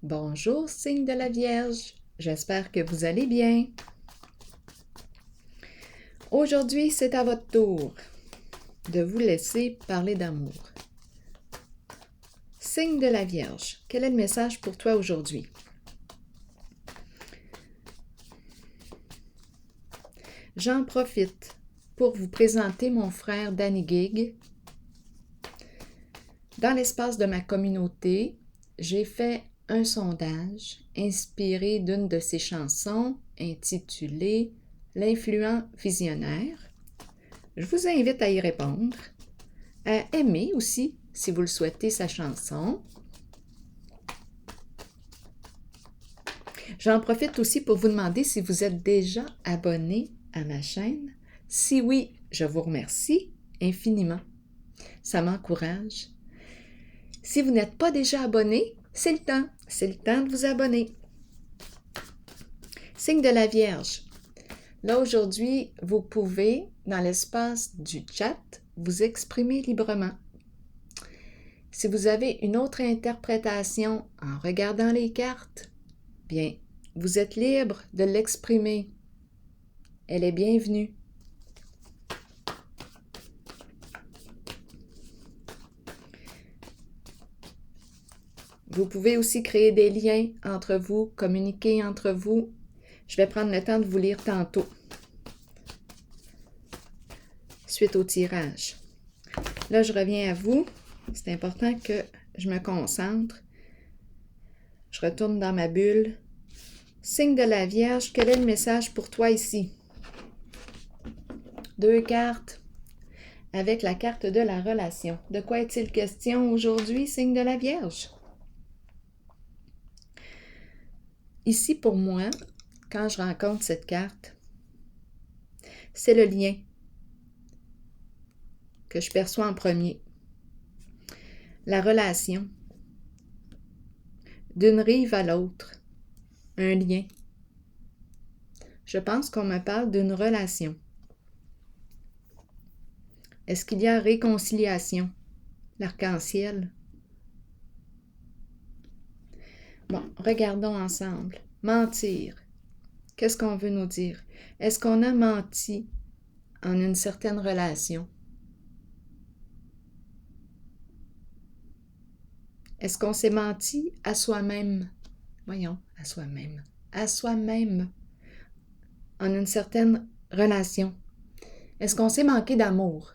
Bonjour, signe de la Vierge. J'espère que vous allez bien. Aujourd'hui, c'est à votre tour de vous laisser parler d'amour. Signe de la Vierge, quel est le message pour toi aujourd'hui? J'en profite pour vous présenter mon frère Danny Gig. Dans l'espace de ma communauté, j'ai fait un sondage inspiré d'une de ses chansons intitulée « L'influent visionnaire ». Je vous invite à y répondre, à aimer aussi, si vous le souhaitez, sa chanson. J'en profite aussi pour vous demander si vous êtes déjà abonné à ma chaîne. Si oui, je vous remercie infiniment. Ça m'encourage. Si vous n'êtes pas déjà abonné, c'est le temps. C'est le temps de vous abonner. Signe de la Vierge. Là, aujourd'hui, vous pouvez, dans l'espace du chat, vous exprimer librement. Si vous avez une autre interprétation en regardant les cartes, bien, vous êtes libre de l'exprimer. Elle est bienvenue. Vous pouvez aussi créer des liens entre vous, communiquer entre vous. Je vais prendre le temps de vous lire tantôt, suite au tirage. Là, je reviens à vous. C'est important que je me concentre. Je retourne dans ma bulle. Signe de la Vierge, quel est le message pour toi ici? 2 cartes avec la carte de la relation. De quoi est-il question aujourd'hui, signe de la Vierge? Ici, pour moi, quand je rencontre cette carte, c'est le lien que je perçois en premier. La relation d'une rive à l'autre, un lien. Je pense qu'on me parle d'une relation. Est-ce qu'il y a réconciliation? L'arc-en-ciel. Bon, regardons ensemble. Mentir. Qu'est-ce qu'on veut nous dire? Est-ce qu'on a menti en une certaine relation? Est-ce qu'on s'est menti à soi-même? Voyons, à soi-même. À soi-même en une certaine relation. Est-ce qu'on s'est manqué d'amour?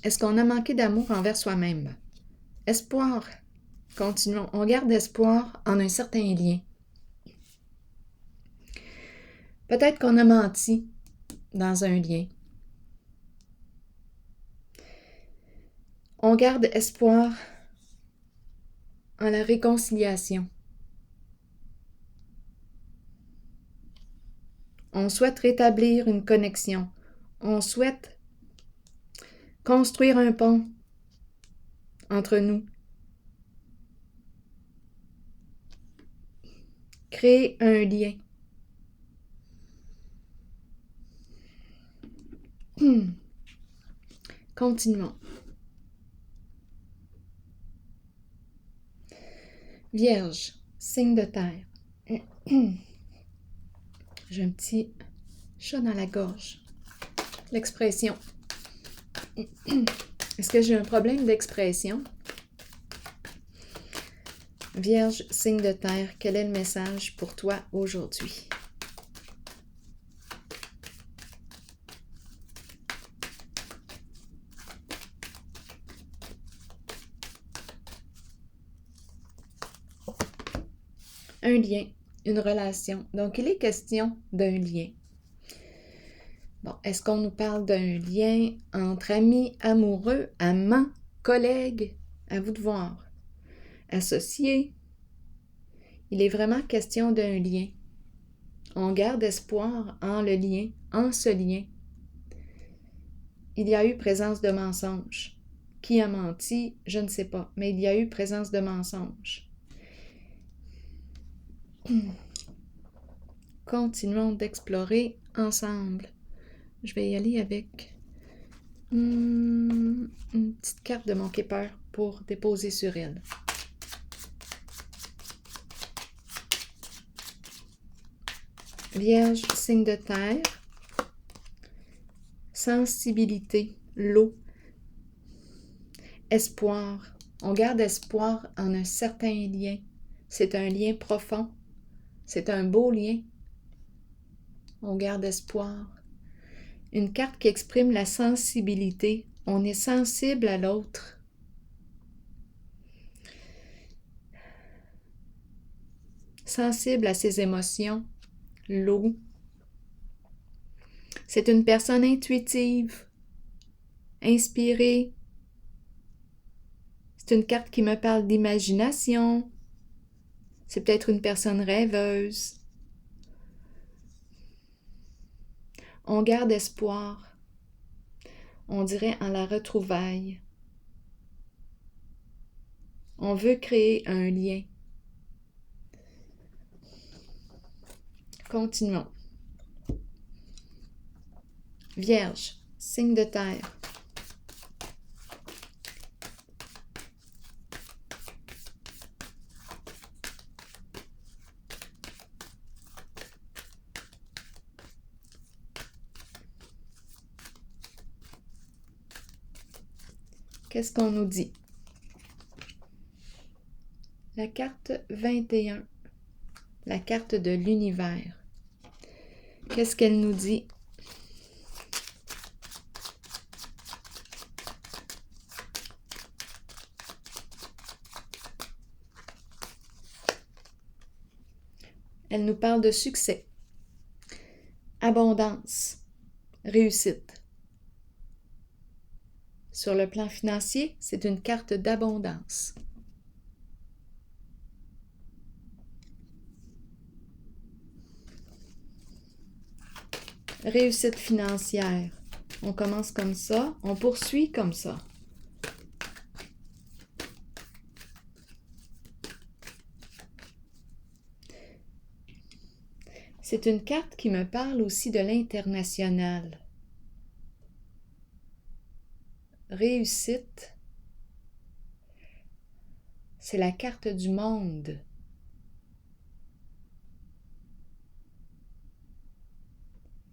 Est-ce qu'on a manqué d'amour envers soi-même? Espoir. Continuons. On garde espoir en un certain lien. Peut-être qu'on a menti dans un lien. On garde espoir en la réconciliation. On souhaite rétablir une connexion. On souhaite construire un pont entre nous. Créer un lien. Continuons. Vierge, signe de terre. J'ai un petit chat dans la gorge. L'expression. Est-ce que j'ai un problème d'expression? Vierge, signe de terre, quel est le message pour toi aujourd'hui? Un lien, une relation. Donc, il est question d'un lien. Bon, est-ce qu'on nous parle d'un lien entre amis, amoureux, amants, collègues? À vous de voir. Associés? Il est vraiment question d'un lien. On garde espoir en le lien, en ce lien. Il y a eu présence de mensonges. Qui a menti? Je ne sais pas, mais il y a eu présence de mensonges. Continuons d'explorer ensemble. Je vais y aller avec une petite carte de mon Keeper pour déposer sur elle. Vierge, signe de terre. Sensibilité, l'eau. Espoir. On garde espoir en un certain lien. C'est un lien profond. C'est un beau lien. On garde espoir. Une carte qui exprime la sensibilité. On est sensible à l'autre. Sensible à ses émotions. L'eau. C'est une personne intuitive, inspirée. C'est une carte qui me parle d'imagination. C'est peut-être une personne rêveuse. On garde espoir. On dirait en la retrouvaille. On veut créer un lien. Continuons. Vierge, signe de terre. Qu'est-ce qu'on nous dit? La carte 21, la carte de l'univers. Qu'est-ce qu'elle nous dit? Elle nous parle de succès, abondance, réussite. Sur le plan financier, c'est une carte d'abondance. Réussite financière. On commence comme ça, on poursuit comme ça. C'est une carte qui me parle aussi de l'international. Réussite, c'est la carte du monde.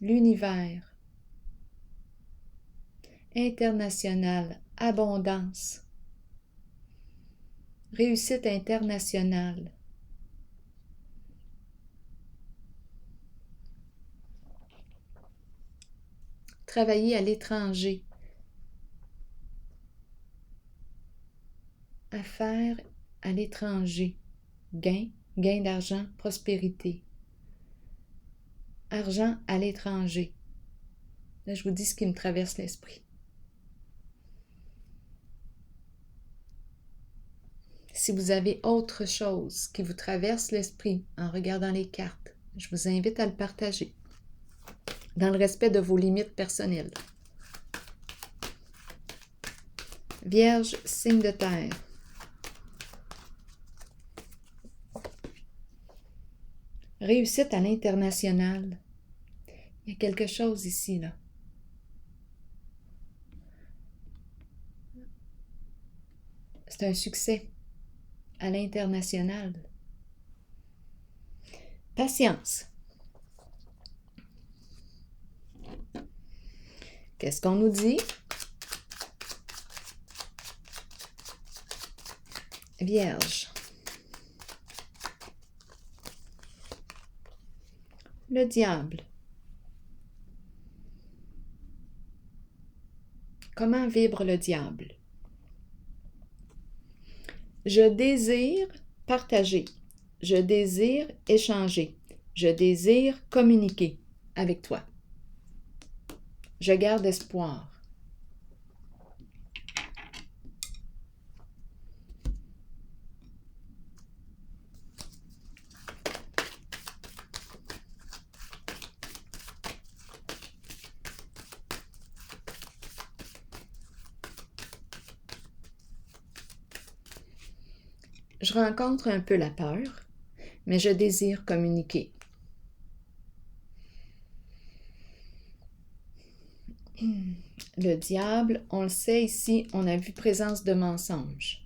L'univers. International, abondance. Réussite internationale. Travailler à l'étranger. Affaires à l'étranger. Gain, gain d'argent, prospérité. Argent à l'étranger. Là, je vous dis ce qui me traverse l'esprit. Si vous avez autre chose qui vous traverse l'esprit en regardant les cartes, je vous invite à le partager dans le respect de vos limites personnelles. Vierge, signe de terre. Réussite à l'international. Il y a quelque chose ici, là. C'est un succès à l'international. Patience. Qu'est-ce qu'on nous dit? Vierge. Le diable. Comment vibre le diable? Je désire partager. Je désire échanger. Je désire communiquer avec toi. Je garde espoir. Je rencontre un peu la peur, mais je désire communiquer. Le diable, on le sait ici, on a vu présence de mensonges.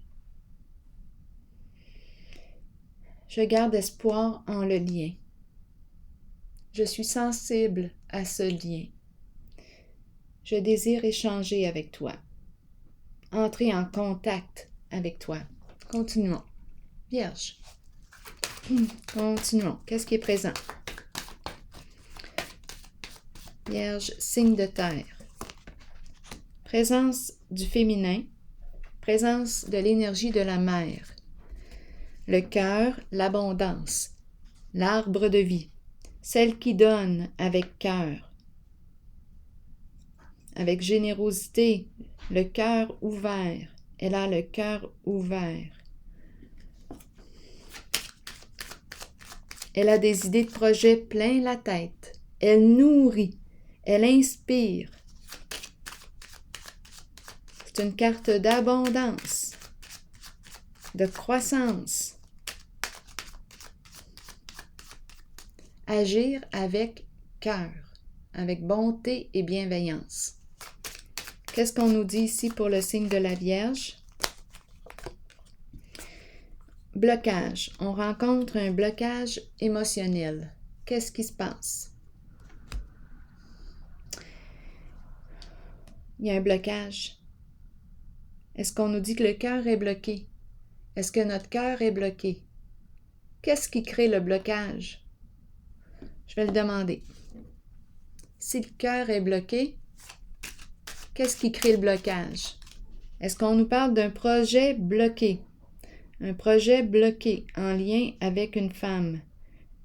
Je garde espoir en le lien. Je suis sensible à ce lien. Je désire échanger avec toi. Entrer en contact avec toi. Continuons. Vierge. Continuons. Qu'est-ce qui est présent? Vierge, signe de terre. Présence du féminin. Présence de l'énergie de la mère. Le cœur, l'abondance. L'arbre de vie. Celle qui donne avec cœur. Avec générosité. Le cœur ouvert. Elle a le cœur ouvert. Elle a des idées de projet plein la tête. Elle nourrit. Elle inspire. C'est une carte d'abondance, de croissance. Agir avec cœur, avec bonté et bienveillance. Qu'est-ce qu'on nous dit ici pour le signe de la Vierge? Blocage. On rencontre un blocage émotionnel. Qu'est-ce qui se passe? Il y a un blocage. Est-ce qu'on nous dit que le cœur est bloqué? Est-ce que notre cœur est bloqué? Qu'est-ce qui crée le blocage? Je vais le demander. Si le cœur est bloqué, qu'est-ce qui crée le blocage? Est-ce qu'on nous parle d'un projet bloqué? Un projet bloqué en lien avec une femme.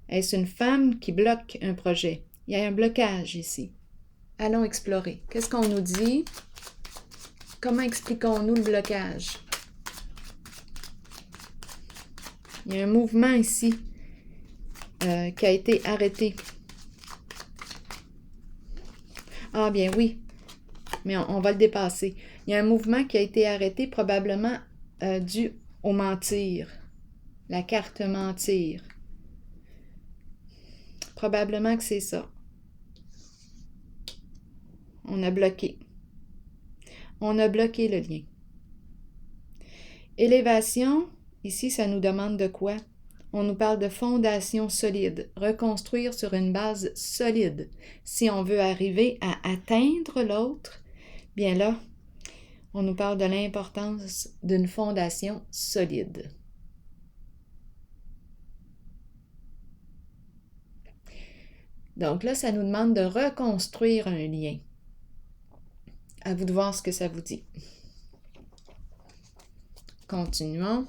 Est-ce une femme qui bloque un projet? Il y a un blocage ici. Allons explorer. Qu'est-ce qu'on nous dit? Comment expliquons-nous le blocage? Il y a un mouvement ici qui a été arrêté. Ah bien oui, mais on va le dépasser. Il y a un mouvement qui a été arrêté probablement dû au mentir. La carte mentir. Probablement que c'est ça. On a bloqué. On a bloqué le lien. Élévation, ici, ça nous demande de quoi? On nous parle de fondation solide, reconstruire sur une base solide. Si on veut arriver à atteindre l'autre, bien là, on nous parle de l'importance d'une fondation solide. Donc là, ça nous demande de reconstruire un lien. À vous de voir ce que ça vous dit. Continuons.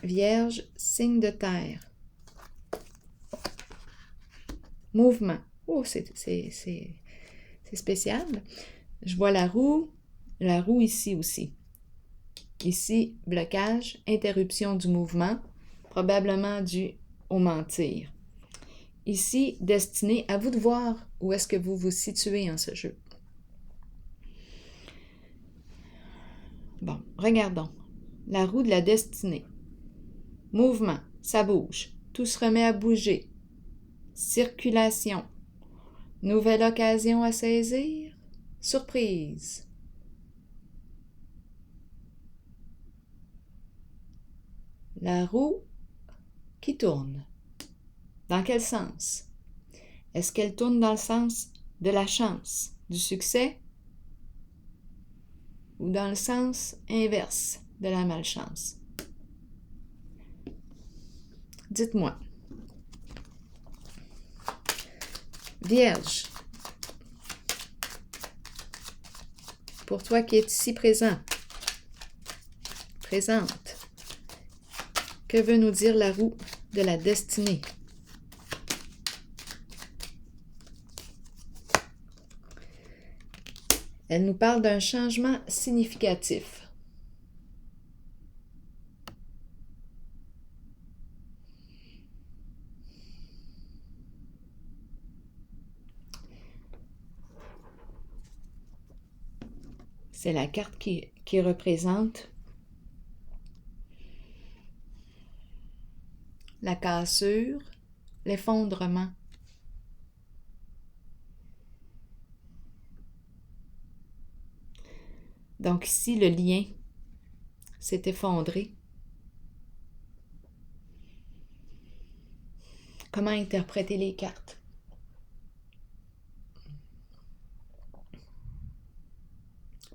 Vierge, signe de terre. Mouvement. Oh, c'est spécial. Je vois la roue ici aussi. Ici, blocage, interruption du mouvement, probablement dû au mentir. Ici, destinée, à vous de voir où est-ce que vous vous situez en ce jeu. Bon, regardons. La roue de la destinée. Mouvement, ça bouge. Tout se remet à bouger. Circulation. Nouvelle occasion à saisir. Surprise. La roue qui tourne. Dans quel sens? Est-ce qu'elle tourne dans le sens de la chance, du succès? Ou dans le sens inverse de la malchance? Dites-moi. Vierge, pour toi qui es ici présent, présente, que veut nous dire la roue de la destinée? Elle nous parle d'un changement significatif. C'est la carte qui représente la cassure, l'effondrement. Donc ici, le lien s'est effondré. Comment interpréter les cartes?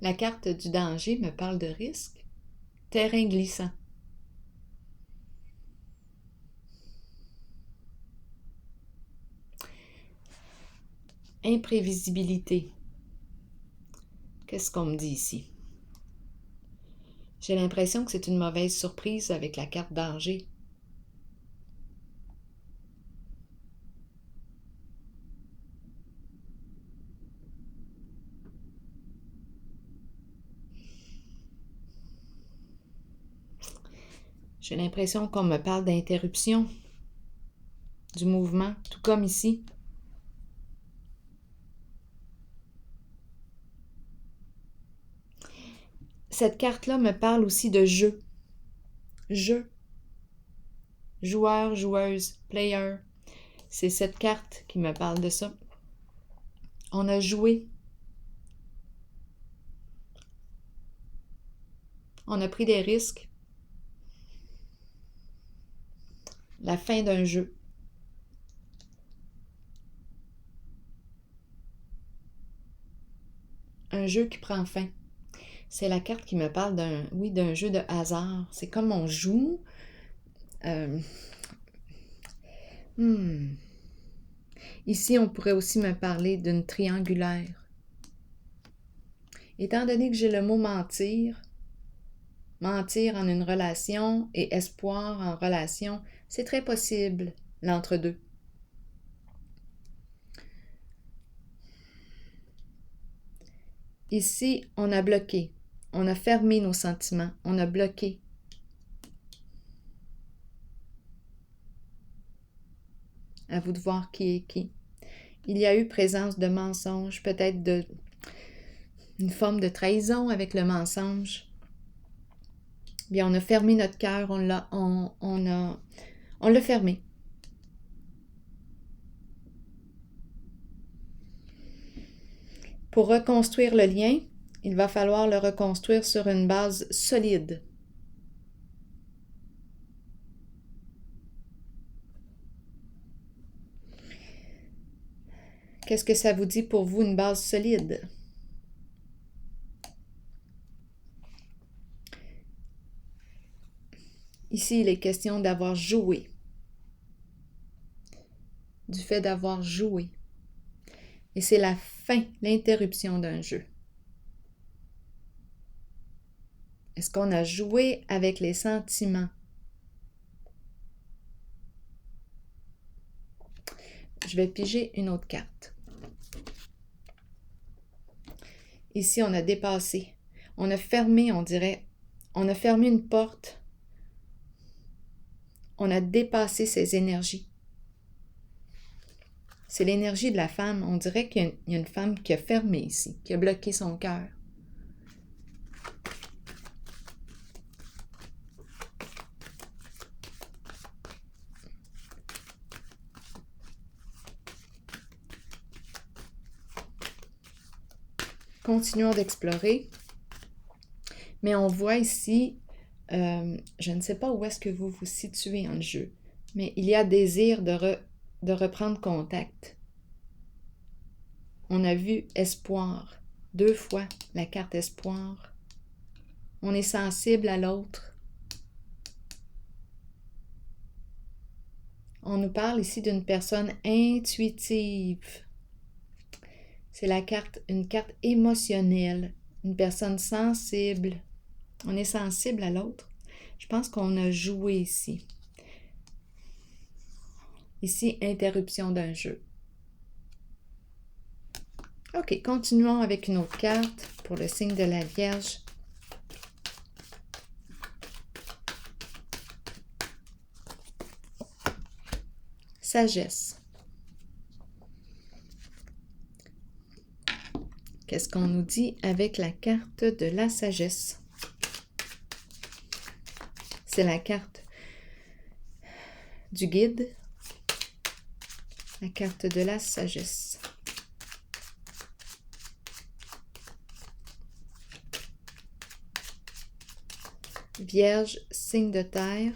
La carte du danger me parle de risque. Terrain glissant. Imprévisibilité. Qu'est-ce qu'on me dit ici? J'ai l'impression que c'est une mauvaise surprise avec la carte danger. J'ai l'impression qu'on me parle d'interruption du mouvement, tout comme ici. Cette carte-là me parle aussi de jeu. Jeu. Joueur, joueuse, player. C'est cette carte qui me parle de ça. On a joué. On a pris des risques. La fin d'un jeu. Un jeu qui prend fin. C'est la carte qui me parle d'un jeu de hasard. C'est comme on joue. Ici, on pourrait aussi me parler d'une triangulaire. Étant donné que j'ai le mot mentir, mentir en une relation et espoir en relation, c'est très possible, l'entre-deux. Ici, on a bloqué. On a fermé nos sentiments. On a bloqué. À vous de voir qui est qui. Il y a eu présence de mensonges, peut-être une forme de trahison avec le mensonge. Bien, on a fermé notre cœur, on l'a fermé. Pour reconstruire le lien, il va falloir le reconstruire sur une base solide. Qu'est-ce que ça vous dit pour vous, une base solide? Ici, il est question d'avoir joué. Du fait d'avoir joué. Et c'est la fin, l'interruption d'un jeu. Est-ce qu'on a joué avec les sentiments? Je vais piger une autre carte. Ici, on a dépassé. On a fermé, on dirait. On a fermé une porte. On a dépassé ces énergies. C'est l'énergie de la femme. On dirait qu'il y a une femme qui a fermé ici, qui a bloqué son cœur. Continuons d'explorer. Mais on voit ici, je ne sais pas où est-ce que vous vous situez en jeu, mais il y a désir de reprendre contact. On a vu espoir, 2 fois la carte espoir. On est sensible à l'autre. On nous parle ici d'une personne intuitive. C'est une carte émotionnelle, une personne sensible. On est sensible à l'autre. Je pense qu'on a joué ici. Ici, interruption d'un jeu. OK, continuons avec une autre carte pour le signe de la Vierge. Sagesse. Qu'est-ce qu'on nous dit avec la carte de la sagesse? C'est la carte du guide, la carte de la sagesse. Vierge, signe de terre,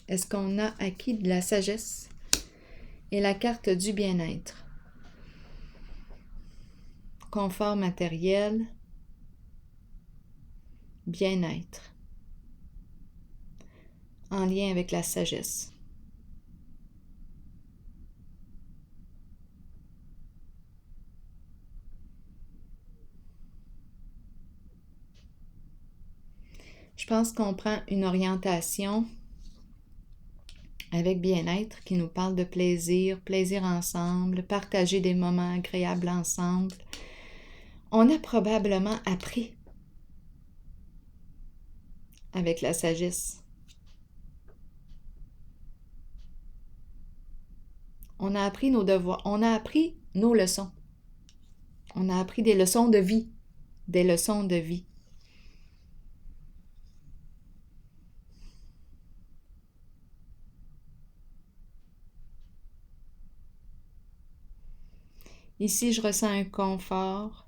est-ce qu'on a acquis de la sagesse? Et la carte du bien-être. Confort matériel, bien-être, en lien avec la sagesse. Je pense qu'on prend une orientation avec bien-être qui nous parle de plaisir, plaisir ensemble, partager des moments agréables ensemble. On a probablement appris avec la sagesse. On a appris nos devoirs, on a appris nos leçons. On a appris des leçons de vie, des leçons de vie. Ici, je ressens un confort.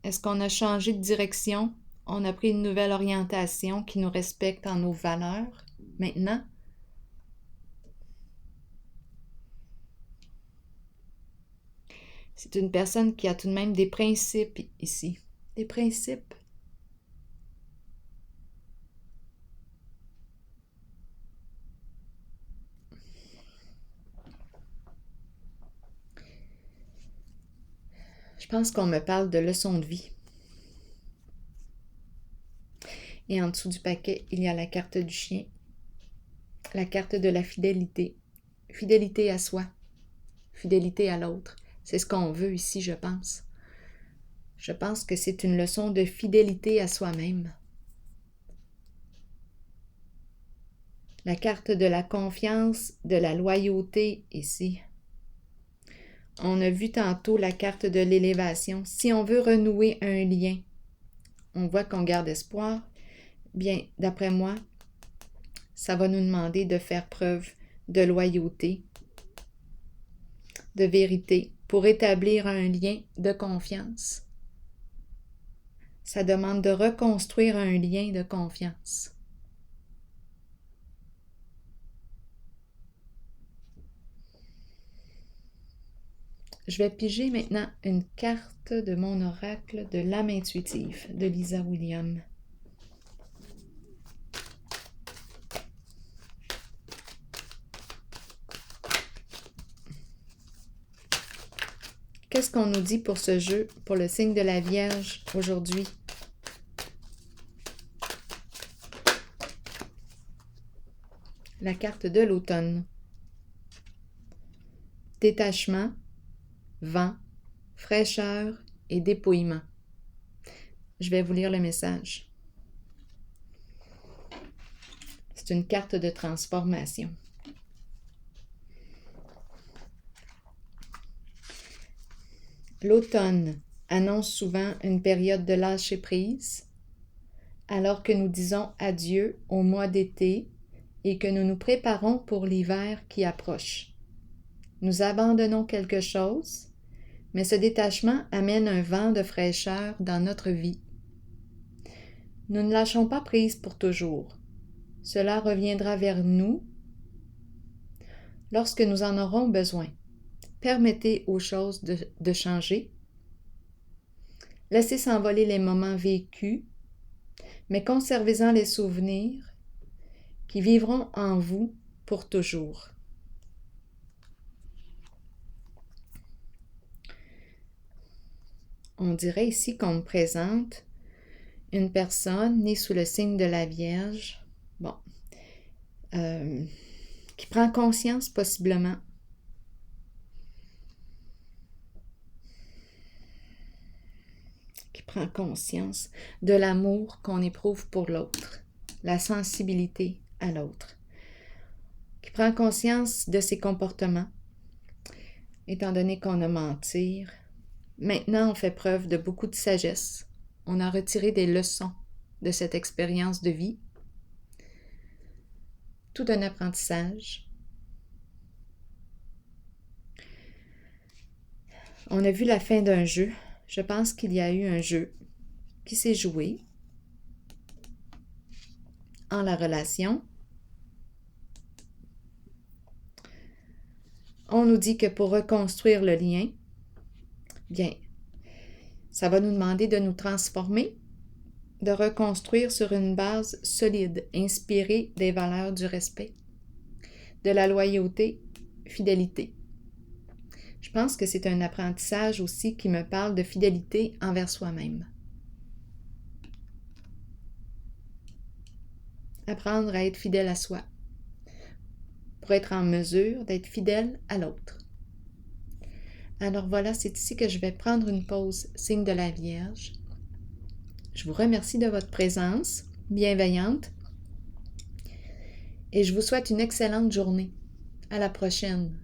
Est-ce qu'on a changé de direction? On a pris une nouvelle orientation qui nous respecte en nos valeurs maintenant? C'est une personne qui a tout de même des principes ici. Des principes. Je pense qu'on me parle de leçons de vie. Et en dessous du paquet, il y a la carte du chien, la carte de la fidélité. Fidélité à soi, fidélité à l'autre. C'est ce qu'on veut ici, je pense. Je pense que c'est une leçon de fidélité à soi-même. La carte de la confiance, de la loyauté ici. On a vu tantôt la carte de l'élévation. Si on veut renouer un lien, on voit qu'on garde espoir. Bien, d'après moi, ça va nous demander de faire preuve de loyauté, de vérité, pour établir un lien de confiance. Ça demande de reconstruire un lien de confiance. Je vais piger maintenant une carte de mon oracle de l'âme intuitive de Lisa Williams. Qu'est-ce qu'on nous dit pour ce jeu, pour le signe de la Vierge aujourd'hui? La carte de l'automne. Détachement, vent, fraîcheur et dépouillement. Je vais vous lire le message. C'est une carte de transformation. L'automne annonce souvent une période de lâcher-prise, alors que nous disons adieu au mois d'été et que nous nous préparons pour l'hiver qui approche. Nous abandonnons quelque chose, mais ce détachement amène un vent de fraîcheur dans notre vie. Nous ne lâchons pas prise pour toujours. Cela reviendra vers nous lorsque nous en aurons besoin. Permettez aux choses de changer. Laissez s'envoler les moments vécus, mais conservez-en les souvenirs qui vivront en vous pour toujours. On dirait ici qu'on me présente une personne née sous le signe de la Vierge, qui prend conscience possiblement de l'amour qu'on éprouve pour l'autre, la sensibilité à l'autre, qui prend conscience de ses comportements, étant donné qu'on a menti. Maintenant, on fait preuve de beaucoup de sagesse. On a retiré des leçons de cette expérience de vie, tout un apprentissage. On a vu la fin d'un jeu. Je pense qu'il y a eu un jeu qui s'est joué. en la relation. On nous dit que pour reconstruire le lien, bien, ça va nous demander de nous transformer, de reconstruire sur une base solide, inspirée des valeurs du respect, de la loyauté, fidélité. Je pense que c'est un apprentissage aussi qui me parle de fidélité envers soi-même. Apprendre à être fidèle à soi, pour être en mesure d'être fidèle à l'autre. Alors voilà, c'est ici que je vais prendre une pause, signe de la Vierge. Je vous remercie de votre présence bienveillante et je vous souhaite une excellente journée. À la prochaine.